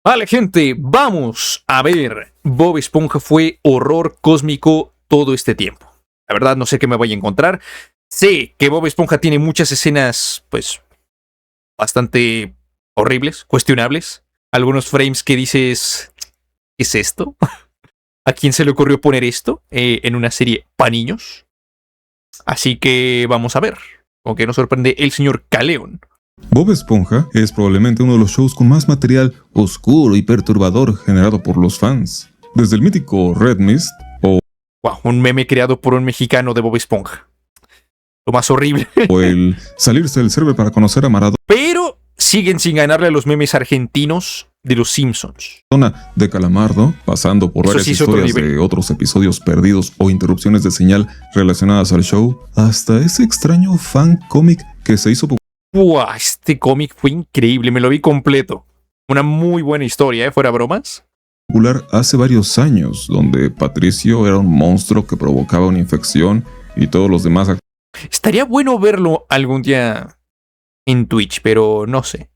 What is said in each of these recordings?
Vale, gente, vamos a ver. Bob Esponja fue horror cósmico todo este tiempo. La verdad, no sé qué me voy a encontrar. Sé que Bob Esponja tiene muchas escenas, pues, bastante horribles, cuestionables. Algunos frames que dices, ¿qué es esto? ¿A quién se le ocurrió poner esto en una serie para niños? Así que vamos a ver. Con qué nos sorprende el señor Caleon. Bob Esponja es probablemente uno de los shows con más material oscuro y perturbador generado por los fans. Desde el mítico Red Mist o Wow, un meme creado por un mexicano de Bob Esponja. Lo más horrible. el salirse del server para conocer a Maradona Pero siguen sin ganarle a los memes argentinos de los Simpsons. de Calamardo, pasando por Eso varias sí es otro historias nivel. de otros episodios perdidos o interrupciones de señal relacionadas al show, hasta ese extraño fan cómic que se hizo Wow, este cómic fue increíble, me lo vi completo. Una muy buena historia, fuera bromas. popular hace varios años, donde Patricio era un monstruo que provocaba una infección y todos los demás Estaría bueno verlo algún día en Twitch, pero no sé.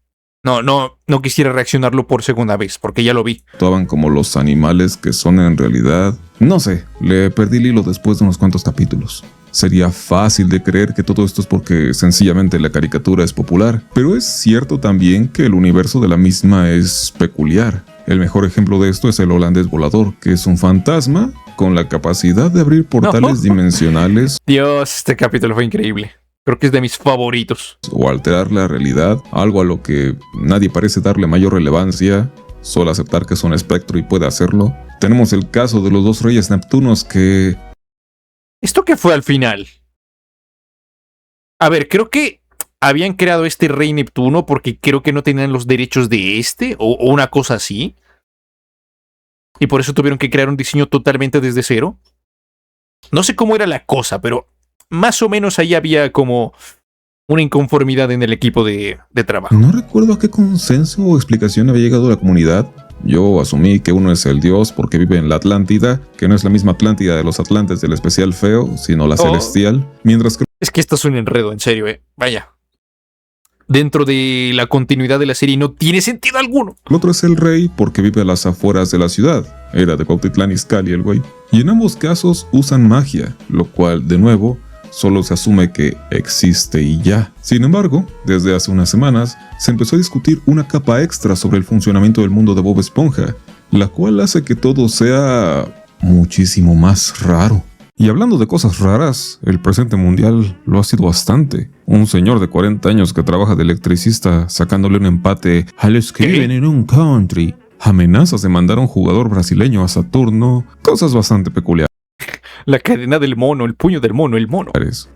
No quisiera reaccionarlo por segunda vez, porque ya lo vi. actuaban como los animales que son en realidad. No sé, le perdí el hilo después de unos cuantos capítulos. Sería fácil de creer que todo esto es porque sencillamente la caricatura es popular, pero es cierto también que el universo de la misma es peculiar. El mejor ejemplo de esto es el holandés volador, que es un fantasma con la capacidad de abrir portales dimensionales Dios, este capítulo fue increíble. Creo que es de mis favoritos. o alterar la realidad, algo a lo que nadie parece darle mayor relevancia, solo aceptar que es un espectro y puede hacerlo. Tenemos el caso de los dos reyes neptunos que ¿Esto qué fue al final? A ver, creo que habían creado este rey Neptuno porque creo que no tenían los derechos de este, o una cosa así. Y por eso tuvieron que crear un diseño totalmente desde cero. No sé cómo era la cosa, pero más o menos ahí había como una inconformidad en el equipo de trabajo. no recuerdo a qué consenso o explicación había llegado la comunidad. Yo asumí que uno es el dios porque vive en la Atlántida, que no es la misma Atlántida de los Atlantes del especial feo, sino la celestial, mientras que Es que esto es un enredo, en serio, Vaya. Dentro de la continuidad de la serie no tiene sentido alguno. el otro es el rey porque vive a las afueras de la ciudad. Era de Cuautitlán Izcalli el güey. Y en ambos casos usan magia, lo cual, de nuevo, solo se asume que existe y ya. Sin embargo, desde hace unas semanas, se empezó a discutir una capa extra sobre el funcionamiento del mundo de Bob Esponja, la cual hace que todo sea muchísimo más raro. Y hablando de cosas raras, el presente mundial lo ha sido bastante. Un señor de 40 años que trabaja de electricista sacándole un empate a los que viven en un country. Amenazas de mandar a un jugador brasileño a Saturno. Cosas bastante peculiares. La cadena del mono, el puño del mono, el mono.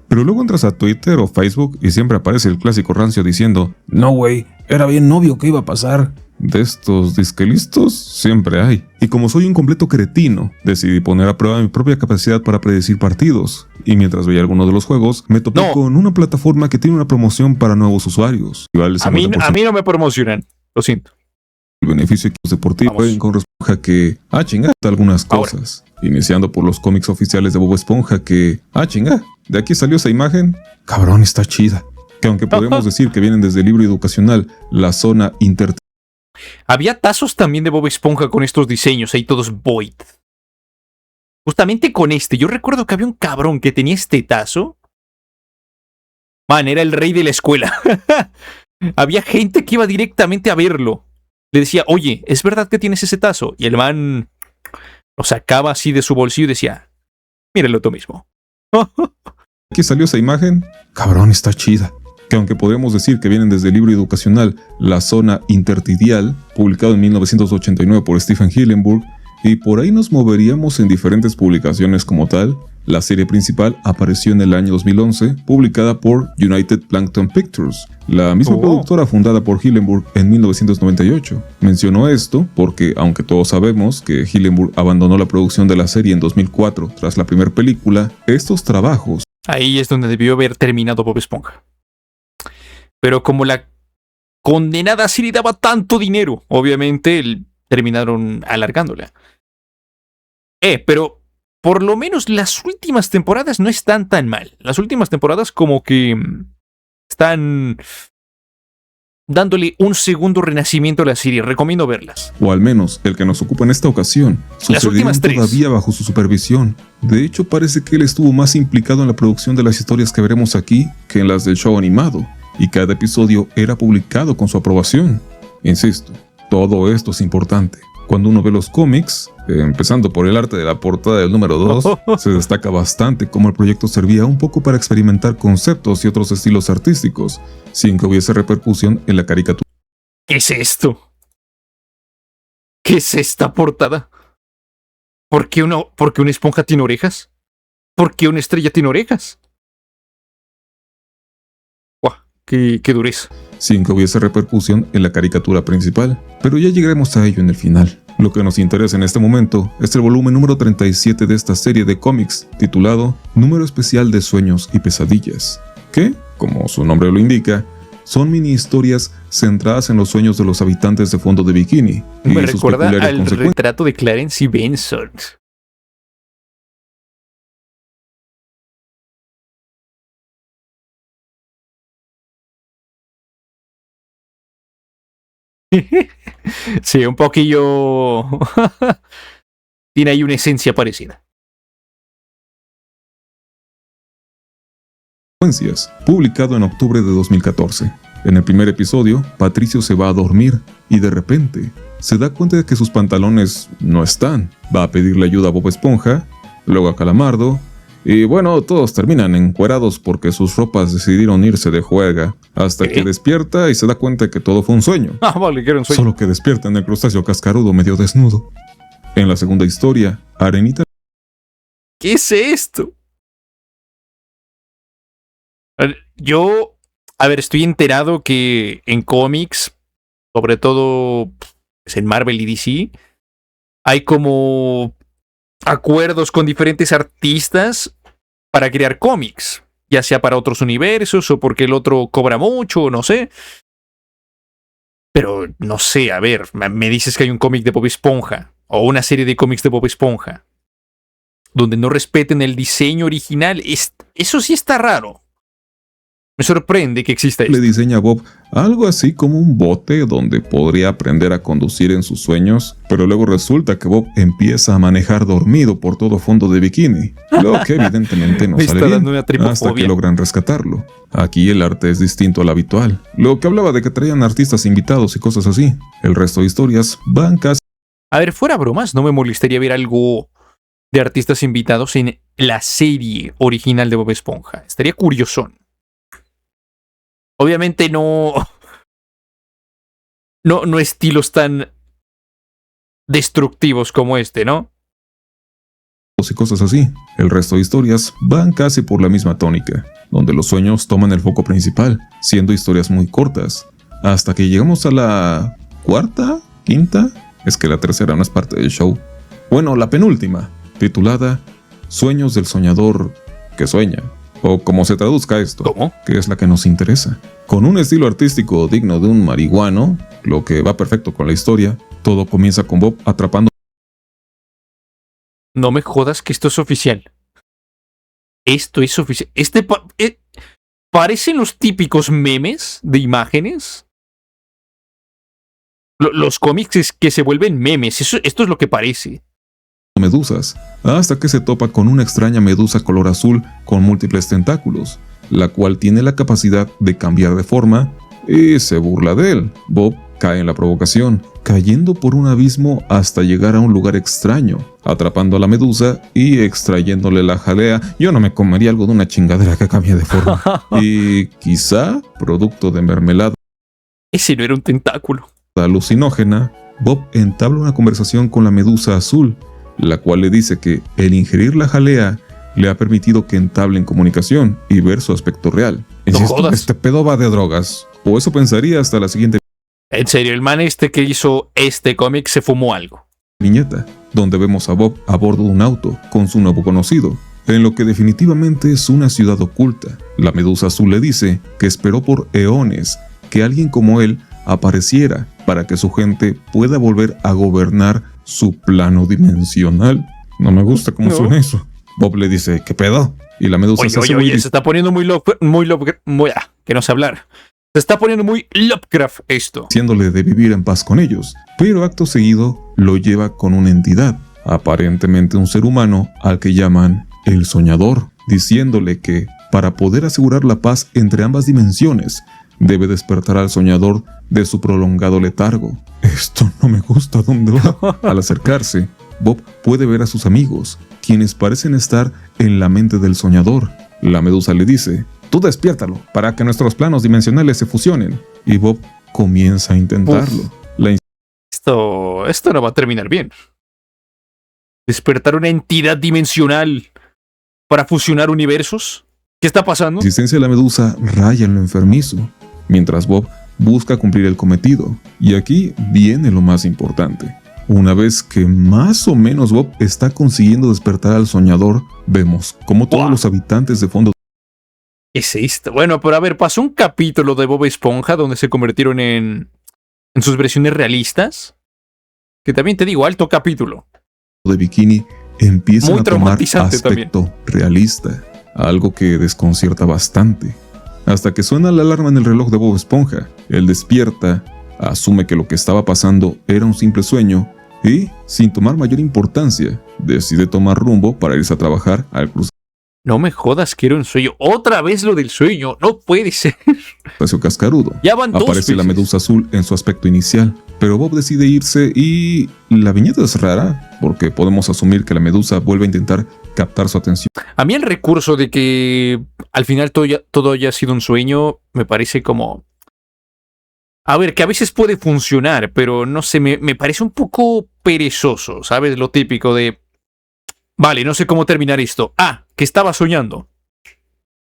Pero luego entras a Twitter o Facebook y siempre aparece el clásico rancio diciendo: no güey, era bien obvio que iba a pasar. De estos disquelistos siempre hay. Y como soy un completo cretino, decidí poner a prueba mi propia capacidad para predecir partidos. Y mientras veía alguno de los juegos, me topé con una plataforma que tiene una promoción para nuevos usuarios. A mí no me promocionan, lo siento. El beneficio deportivo con respecto a que, chinga, algunas cosas. Iniciando por los cómics oficiales de Bob Esponja que, chinga, de aquí salió esa imagen. Cabrón, está chida. Que aunque podemos decir que vienen desde el libro educacional, la zona Había tazos también de Bob Esponja con estos diseños, ahí todos void. Justamente con este, yo recuerdo que había un cabrón que tenía este tazo. Man, era el rey de la escuela. Había gente que iba directamente a verlo. Le decía, oye, ¿es verdad que tienes ese tazo? Y el man lo sacaba así de su bolsillo y decía, míralo tú mismo. Aquí salió esa imagen. Cabrón, está chida. Que aunque podemos decir que vienen desde el libro educacional La Zona Intertidial, publicado en 1989 por Stephen Hillenburg, y por ahí nos moveríamos en diferentes publicaciones como tal. La serie principal apareció en el año 2011, publicada por United Plankton Pictures, la misma productora fundada por Hillenburg en 1998. Mencionó esto porque, aunque todos sabemos que Hillenburg abandonó la producción de la serie en 2004 tras la primera película, estos trabajos... Ahí es donde debió haber terminado Bob Esponja. Pero como la condenada serie daba tanto dinero, obviamente terminaron alargándola. Pero por lo menos las últimas temporadas no están tan mal. Las últimas temporadas como que están dándole un segundo renacimiento a la serie. Recomiendo verlas. O al menos el que nos ocupa en esta ocasión. Las últimas 3. Todavía bajo su supervisión. De hecho, parece que él estuvo más implicado en la producción de las historias que veremos aquí que en las del show animado, y cada episodio era publicado con su aprobación. Insisto, todo esto es importante. Cuando uno ve los cómics, empezando por el arte de la portada del número 2, se destaca bastante cómo el proyecto servía un poco para experimentar conceptos y otros estilos artísticos, sin que hubiese repercusión en la caricatura. ¿Qué es esto? ¿Qué es esta portada? ¿Por qué una esponja tiene orejas? ¿Por qué una estrella tiene orejas? ¡Guau! ¡Qué dureza! Sin que hubiese repercusión en la caricatura principal, pero ya llegaremos a ello en el final. Lo que nos interesa en este momento es el volumen número 37 de esta serie de cómics, titulado Número Especial de Sueños y Pesadillas, que, como su nombre lo indica, son mini historias centradas en los sueños de los habitantes de Fondo de Bikini. Me recuerda al retrato de Clarence y Benson. Sí, un poquillo. Tiene ahí una esencia parecida. Publicado en octubre de 2014. En el primer episodio, Patricio se va a dormir y de repente se da cuenta de que sus pantalones no están. Va a pedirle ayuda a Bob Esponja, luego a Calamardo, y bueno, todos terminan encuerados porque sus ropas decidieron irse de juerga, hasta que despierta y se da cuenta de que todo fue un sueño. Vale, que era un sueño. Solo que despierta en el crustáceo cascarudo medio desnudo. En la segunda historia, Arenita... ¿Qué es esto? Yo, estoy enterado que en cómics, sobre todo en Marvel y DC, hay como acuerdos con diferentes artistas para crear cómics, ya sea para otros universos o porque el otro cobra mucho, no sé. Pero no sé, me dices que hay un cómic de Bob Esponja o una serie de cómics de Bob Esponja donde no respeten el diseño original. Eso sí está raro. Me sorprende que exista esto. Le diseña a Bob algo así como un bote donde podría aprender a conducir en sus sueños, pero luego resulta que Bob empieza a manejar dormido por todo Fondo de Bikini, lo que evidentemente no sale bien, hasta que logran rescatarlo. Aquí el arte es distinto al habitual, lo que hablaba de que traían artistas invitados y cosas así. El resto de historias van casi... Fuera bromas, no me molestaría ver algo de artistas invitados en la serie original de Bob Esponja. Estaría curiosón. Obviamente no estilos tan destructivos como este, ¿no? Y cosas así. El resto de historias van casi por la misma tónica, donde los sueños toman el foco principal, siendo historias muy cortas, hasta que llegamos a la cuarta, quinta, es que la tercera no es parte del show. Bueno, la penúltima, titulada Sueños del soñador que sueña. O como se traduzca esto, ¿cómo? Que es la que nos interesa. Con un estilo artístico digno de un marihuano, lo que va perfecto con la historia, todo comienza con Bob atrapando... No me jodas que esto es oficial. Esto es oficial. Parecen los típicos memes de imágenes. Los cómics que se vuelven memes. Esto es lo que parece. Medusas, hasta que se topa con una extraña medusa color azul con múltiples tentáculos, la cual tiene la capacidad de cambiar de forma y se burla de él. Bob cae en la provocación, cayendo por un abismo hasta llegar a un lugar extraño, atrapando a la medusa y extrayéndole la jalea. Yo no me comería algo de una chingadera que cambia de forma. Y quizá producto de mermelada. Ese no era un tentáculo. Alucinógena, Bob entabla una conversación con la medusa azul, la cual le dice que el ingerir la jalea le ha permitido que entablen comunicación y ver su aspecto real. No este pedo va de drogas. O eso pensaría hasta la siguiente... En serio, el man que hizo este cómic se fumó algo. Viñeta, donde vemos a Bob a bordo de un auto con su nuevo conocido, en lo que definitivamente es una ciudad oculta. La medusa azul le dice que esperó por eones que alguien como él apareciera para que su gente pueda volver a gobernar su plano dimensional. No me gusta cómo suena eso. Bob le dice, ¿qué pedo? Y la medusa se está poniendo muy loco, que no sé hablar. Se está poniendo muy Lovecraft esto. Haciéndole de vivir en paz con ellos, pero acto seguido lo lleva con una entidad, aparentemente un ser humano al que llaman el Soñador, diciéndole que para poder asegurar la paz entre ambas dimensiones, debe despertar al Soñador de su prolongado letargo. Esto no me gusta, ¿dónde va? Al acercarse, Bob puede ver a sus amigos, quienes parecen estar en la mente del Soñador. La Medusa le dice: tú despiértalo, para que nuestros planos dimensionales se fusionen. Y Bob comienza a intentarlo. Esto no va a terminar bien. ¿Despertar una entidad dimensional para fusionar universos? ¿Qué está pasando? La existencia de la Medusa raya en lo enfermizo, mientras Bob busca cumplir el cometido. Y aquí viene lo más importante. Una vez que más o menos Bob está consiguiendo despertar al Soñador, vemos cómo todos los habitantes de fondo... ¿Qué es esto? Bueno, pero a ver, pasó un capítulo de Bob Esponja donde se convirtieron en sus versiones realistas. Que también te digo, alto capítulo. De Bikini empiezan muy a tomar también. aspecto realista, algo que desconcierta bastante. Hasta que suena la alarma en el reloj de Bob Esponja. Él despierta, asume que lo que estaba pasando era un simple sueño y, sin tomar mayor importancia, decide tomar rumbo para irse a trabajar al cruzar. No me jodas que era un sueño. Otra vez lo del sueño. No puede ser. Espacio cascarudo. Ya van dos Aparece la veces. Medusa azul en su aspecto inicial, pero Bob decide irse y la viñeta es rara porque podemos asumir que la Medusa vuelve a intentar captar su atención. A mí el recurso de que al final todo haya sido un sueño me parece como... A ver, que a veces puede funcionar, pero no sé, me parece un poco perezoso, ¿sabes? Lo típico de... Vale, no sé cómo terminar esto. Ah, que estaba soñando.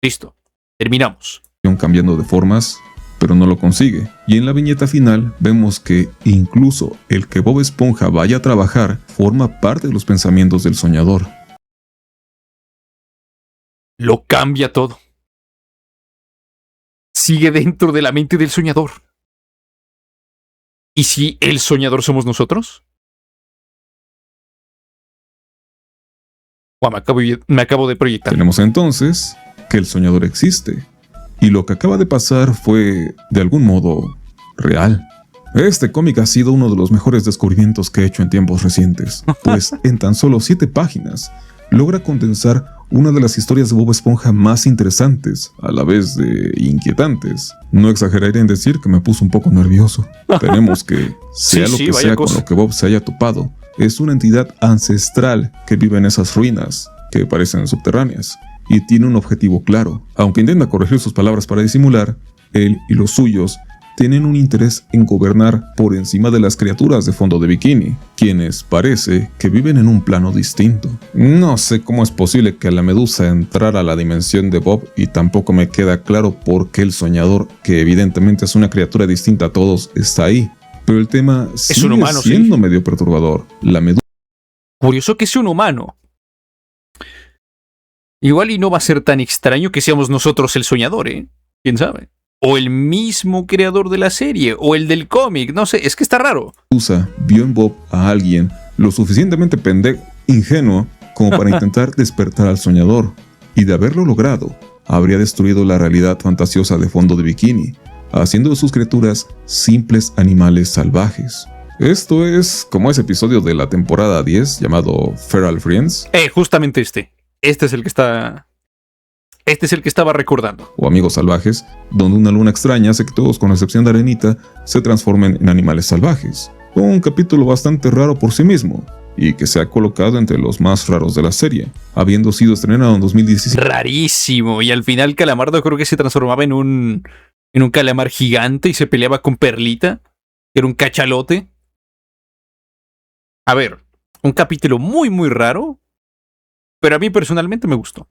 Listo, terminamos. Cambiando de formas, pero no lo consigue. Y en la viñeta final vemos que incluso el que Bob Esponja vaya a trabajar forma parte de los pensamientos del Soñador. Lo cambia todo. Sigue dentro de la mente del Soñador. ¿Y si el Soñador somos nosotros? Me acabo de proyectar. Tenemos entonces que el Soñador existe. Y lo que acaba de pasar fue, de algún modo, real. Este cómic ha sido uno de los mejores descubrimientos que he hecho en tiempos recientes, pues en tan solo 7 páginas logra condensar una de las historias de Bob Esponja más interesantes, a la vez de inquietantes. No exageraré en decir que me puso un poco nervioso. Tenemos que, sea lo que sea con lo que Bob se haya topado, es una entidad ancestral que vive en esas ruinas, que parecen subterráneas, y tiene un objetivo claro. Aunque intenta corregir sus palabras para disimular, él y los suyos tienen un interés en gobernar por encima de las criaturas de fondo de bikini, quienes parece que viven en un plano distinto. No sé cómo es posible que la Medusa entrara a la dimensión de Bob y tampoco me queda claro por qué el Soñador, que evidentemente es una criatura distinta a todos, está ahí. Pero el tema sigue un humano, siendo medio perturbador. La Medusa... Curioso que sea un humano. Igual y no va a ser tan extraño que seamos nosotros el Soñador, ¿eh? ¿Quién sabe? O el mismo creador de la serie, o el del cómic, no sé, es que está raro. Medusa vio en Bob a alguien lo suficientemente ingenuo como para intentar despertar al Soñador, y de haberlo logrado, habría destruido la realidad fantasiosa de fondo de bikini, haciendo de sus criaturas simples animales salvajes. Esto es como ese episodio de la temporada 10 llamado Feral Friends. Justamente este. Este es el que estaba recordando. O Amigos Salvajes, donde una luna extraña hace que todos, con excepción de Arenita, se transformen en animales salvajes. Un capítulo bastante raro por sí mismo, y que se ha colocado entre los más raros de la serie, habiendo sido estrenado en 2017. Rarísimo, y al final Calamardo creo que se transformaba en un calamar gigante y se peleaba con Perlita, que era un cachalote. A ver, un capítulo muy muy raro, pero a mí personalmente me gustó.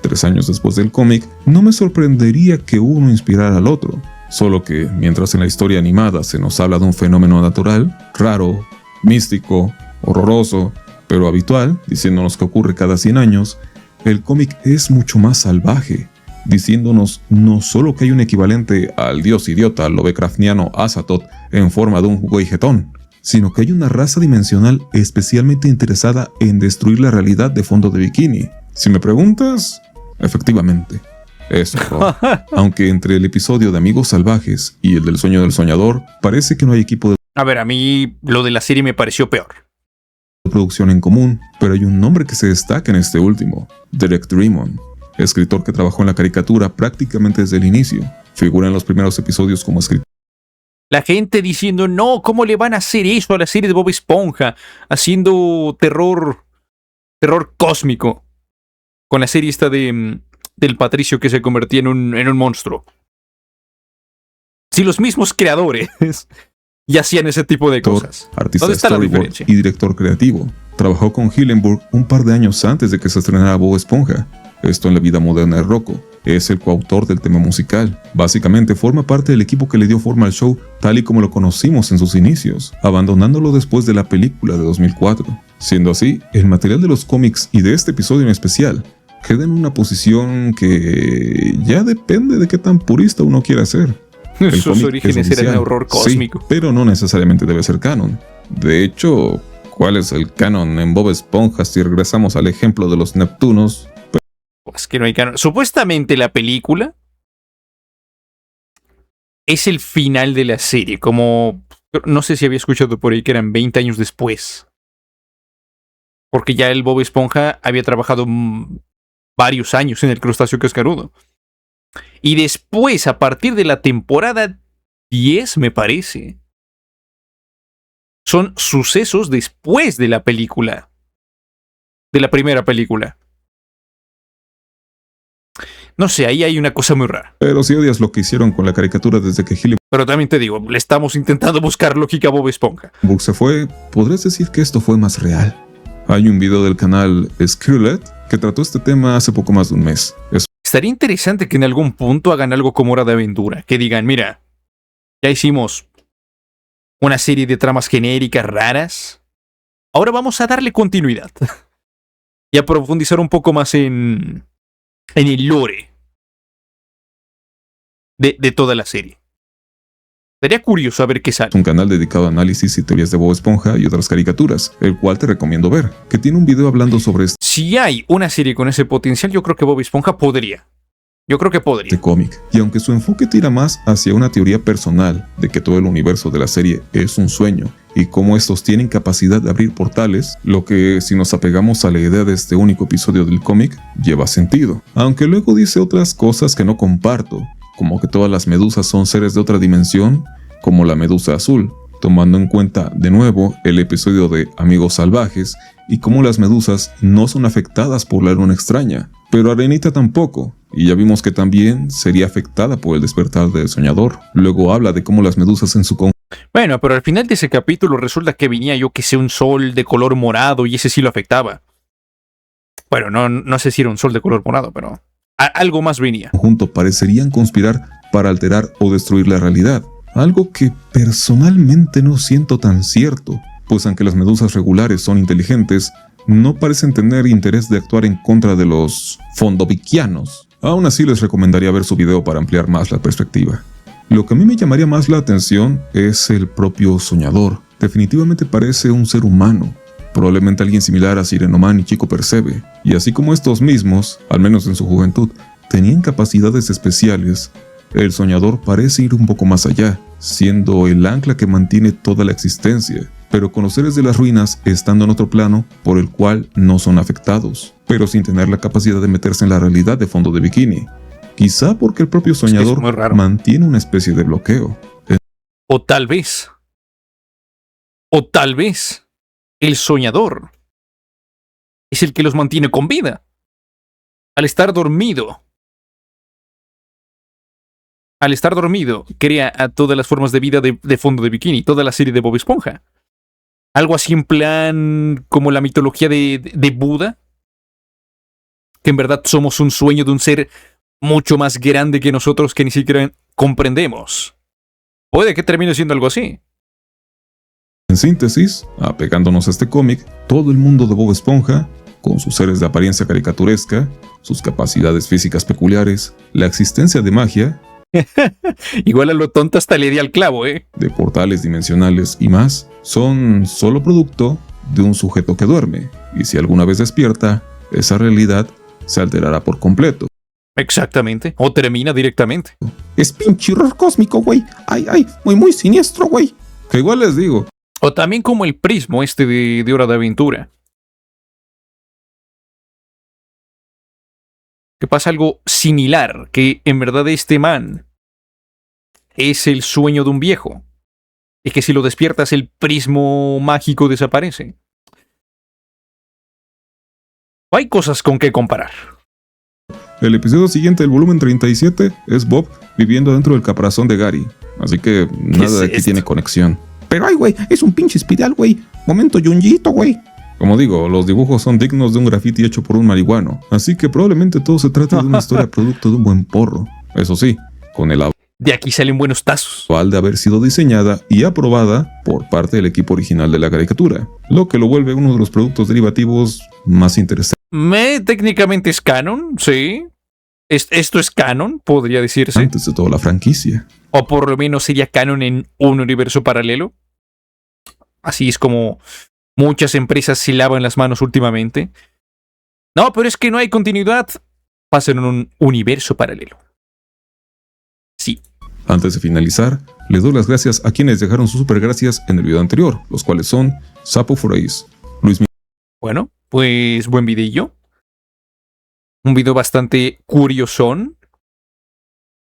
3 años después del cómic, no me sorprendería que uno inspirara al otro, solo que mientras en la historia animada se nos habla de un fenómeno natural, raro, místico, horroroso, pero habitual, diciéndonos que ocurre cada 100 años, el cómic es mucho más salvaje, diciéndonos no solo que hay un equivalente al dios idiota lovecraftiano Azathoth en forma de un güey jetón, sino que hay una raza dimensional especialmente interesada en destruir la realidad de fondo de bikini. Si me preguntas, efectivamente, Es horror. Aunque entre el episodio de Amigos Salvajes y el del Sueño del Soñador, parece que no hay equipo de A ver, a mí lo de la serie me pareció peor. producción en común, pero hay un nombre que se destaca en este último, Derek Drummond, escritor que trabajó en la caricatura prácticamente desde el inicio. Figura en los primeros episodios como escritor. La gente diciendo, no, ¿cómo le van a hacer eso a la serie de Bob Esponja? Haciendo terror cósmico. Con la serie esta del Patricio que se convertía en un monstruo. Si los mismos creadores ya hacían ese tipo de cosas. Artista ¿Dónde de está la storyboard diferencia? y director creativo. Trabajó con Hillenburg un par de años antes de que se estrenara Bob Esponja. Esto en la vida moderna de Rocco. Es el coautor del tema musical. Básicamente forma parte del equipo que le dio forma al show tal y como lo conocimos en sus inicios, abandonándolo después de la película de 2004. Siendo así, el material de los cómics y de este episodio en especial queda en una posición que ya depende de qué tan purista uno quiera ser. El Sus cómic orígenes es eran oficial, horror cósmico. sí, pero no necesariamente debe ser canon. De hecho, ¿cuál es el canon en Bob Esponja si regresamos al ejemplo de los Neptunos? Es que no hay canon. Supuestamente la película es el final de la serie. Como, no sé si había escuchado por ahí que eran 20 años después. Porque ya el Bob Esponja había trabajado varios años en el crustáceo cascarudo. Y después, a partir de la temporada 10, me parece, son sucesos después de la película. De la primera película. No sé, ahí hay una cosa muy rara. Pero si odias lo que hicieron con la caricatura desde que Hillenburg Pero también te digo, le estamos intentando buscar lógica a Bob Esponja. se fue, podrías decir que esto fue más real. Hay un video del canal Skrillet que trató este tema hace poco más de un mes. Estaría interesante que en algún punto hagan algo como Hora de Aventura. Que digan, mira, ya hicimos una serie de tramas genéricas raras. Ahora vamos a darle continuidad. Y a profundizar un poco más en el lore de toda la serie. Sería curioso a ver qué sale. Un canal dedicado a análisis y teorías de Bob Esponja y otras caricaturas, el cual te recomiendo ver, que tiene un video hablando sobre Si hay una serie con ese potencial, yo creo que Bob Esponja podría. Yo creo que podría. este cómic. Y aunque su enfoque tira más hacia una teoría personal de que todo el universo de la serie es un sueño y cómo estos tienen capacidad de abrir portales, lo que si nos apegamos a la idea de este único episodio del cómic, lleva sentido. Aunque luego dice otras cosas que no comparto, como que todas las medusas son seres de otra dimensión, como la medusa azul, tomando en cuenta de nuevo el episodio de Amigos Salvajes y cómo las medusas no son afectadas por la luna extraña, pero Arenita tampoco, y ya vimos que también sería afectada por el despertar del soñador. Luego habla de cómo las medusas en su Bueno, pero al final de ese capítulo resulta que venía yo que sé un sol de color morado y ese sí lo afectaba. Bueno, no sé si era un sol de color morado, pero algo más venía. conjunto parecerían conspirar para alterar o destruir la realidad. Algo que personalmente no siento tan cierto, pues aunque las medusas regulares son inteligentes, no parecen tener interés de actuar en contra de los fondoviquianos. Aún así les recomendaría ver su video para ampliar más la perspectiva. Lo que a mí me llamaría más la atención es el propio soñador. Definitivamente parece un ser humano, probablemente alguien similar a Sirenoman y Chico Percebe, y así como estos mismos, al menos en su juventud, tenían capacidades especiales, el soñador parece ir un poco más allá, siendo el ancla que mantiene toda la existencia, pero con los seres de las ruinas estando en otro plano por el cual no son afectados, pero sin tener la capacidad de meterse en la realidad de fondo de bikini. Quizá porque el propio soñador muy raro. mantiene una especie de bloqueo. O tal vez el soñador es el que los mantiene con vida. Al estar dormido, crea a todas las formas de vida de fondo de bikini, toda la serie de Bob Esponja. Algo así en plan como la mitología de Buda, que en verdad somos un sueño de un ser mucho más grande que nosotros que ni siquiera comprendemos. Puede que termine siendo algo así. En síntesis, apegándonos a este cómic, todo el mundo de Bob Esponja, con sus seres de apariencia caricaturesca, sus capacidades físicas peculiares, la existencia de magia, Igual a lo tonto hasta le di al clavo, ¿eh? de portales dimensionales y más, son solo producto de un sujeto que duerme, y si alguna vez despierta, esa realidad se alterará por completo. Exactamente. O termina directamente. Es pinche horror cósmico, güey. Ay, ay, muy siniestro, güey. Que igual les digo. O también como el Prismo de Hora de Aventura. Que pasa algo similar, que en verdad este man es el sueño de un viejo. Y que si lo despiertas el prismo mágico desaparece. Hay cosas con que comparar. El episodio siguiente del volumen 37 es Bob viviendo dentro del caparazón de Gary. Así que nada de aquí tiene conexión. Pero ay, güey, es un pinche espiral, güey. Momento Junjito, güey. Como digo, los dibujos son dignos de un graffiti hecho por un marihuano. Así que probablemente todo se trata de una historia producto de un buen porro. Eso sí, con el de aquí salen buenos tazos. Al de haber sido diseñada y aprobada por parte del equipo original de la caricatura, lo que lo vuelve uno de los productos derivativos más interesantes. Técnicamente es canon, sí. Esto es canon, podría decirse. Antes de toda la franquicia. O por lo menos sería canon en un universo paralelo. Así es como muchas empresas se lavan las manos últimamente. No, pero es que no hay continuidad. Pasa en un universo paralelo. Sí. Antes de finalizar, les doy las gracias a quienes dejaron sus super gracias en el video anterior, los cuales son Sapo Forays, Luis. Bueno, pues buen videillo. Un video bastante curiosón.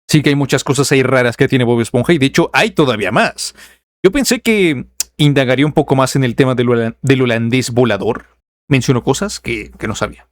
Sí que hay muchas cosas ahí raras que tiene Bob Esponja y de hecho hay todavía más. Yo pensé que indagaría un poco más en el tema del holandés volador. Mencionó cosas que no sabía.